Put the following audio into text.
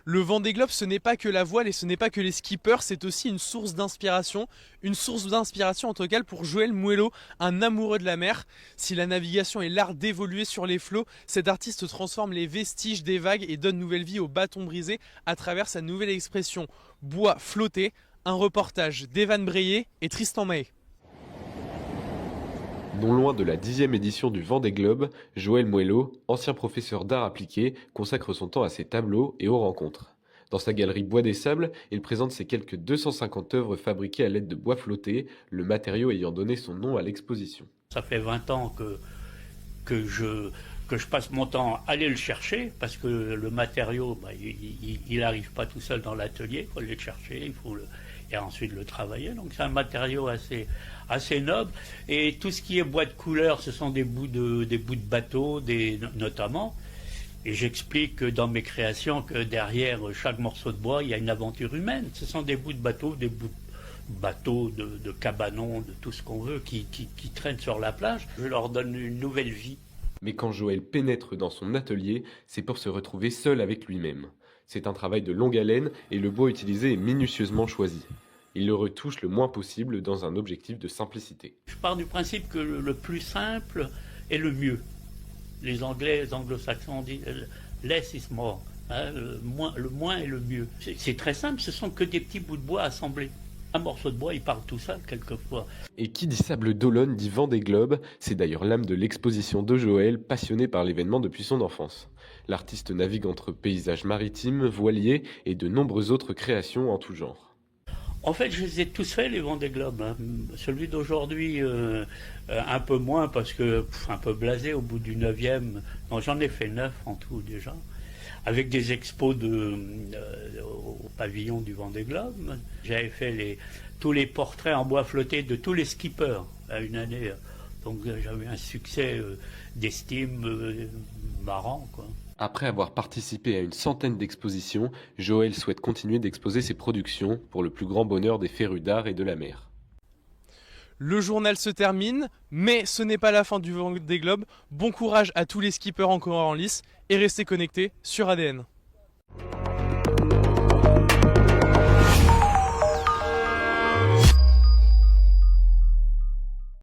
Le Vendée Globe, ce n'est pas que la voile et ce n'est pas que les skippers, c'est aussi une source d'inspiration en tout cas pour Joël Muello, un amoureux de la mer. Si la navigation est l'art d'évoluer sur les flots, cet artiste transforme les vestiges des vagues et donne nouvelle vie aux bâtons brisés à travers sa nouvelle expression bois flotté. Un reportage d'Evan Breillet et Tristan Mahé. Non loin de la 10e édition du Vendée Globe, Joël Muello, ancien professeur d'art appliqué, consacre son temps à ses tableaux et aux rencontres. Dans sa galerie Bois des Sables, il présente ses quelques 250 œuvres fabriquées à l'aide de bois flotté, le matériau ayant donné son nom à l'exposition. Ça fait 20 ans que je passe mon temps à aller le chercher, parce que le matériau, il n'arrive pas tout seul dans l'atelier, il faut aller le chercher, et ensuite le travailler. Donc c'est un matériau assez noble. Et tout ce qui est bois de couleur, ce sont des bouts de bateau, notamment. Et j'explique dans mes créations que derrière chaque morceau de bois, il y a une aventure humaine. Ce sont des bouts de bateau, de cabanons, de tout ce qu'on veut, qui traînent sur la plage. Je leur donne une nouvelle vie. Mais quand Joël pénètre dans son atelier, c'est pour se retrouver seul avec lui-même. C'est un travail de longue haleine et le bois utilisé est minutieusement choisi. Il le retouche le moins possible dans un objectif de simplicité. Je pars du principe que le plus simple est le mieux. Les anglo-saxons disent « less is more ». Le moins est le mieux. C'est très simple, ce sont que des petits bouts de bois assemblés. Un morceau de bois, il part tout seul quelquefois. Et qui dit sable d'Olonne dit Vendée Globe, c'est d'ailleurs l'âme de l'exposition de Joël, passionné par l'événement depuis son enfance. L'artiste navigue entre paysages maritimes, voiliers et de nombreuses autres créations en tout genre. En fait, je les ai tous faits, les Vendée Globe. Celui d'aujourd'hui, un peu moins, parce que un peu blasé au bout du 9e. Non, j'en ai fait 9 en tout déjà, avec des expos au pavillon du Vendée Globe. J'avais fait tous les portraits en bois flotté de tous les skippers à une année. Donc j'avais un succès d'estime marrant, quoi. Après avoir participé à une centaine d'expositions, Joël souhaite continuer d'exposer ses productions pour le plus grand bonheur des férus d'art et de la mer. Le journal se termine, mais ce n'est pas la fin du Vendée Globe. Bon courage à tous les skippers encore en lice et restez connectés sur ADN.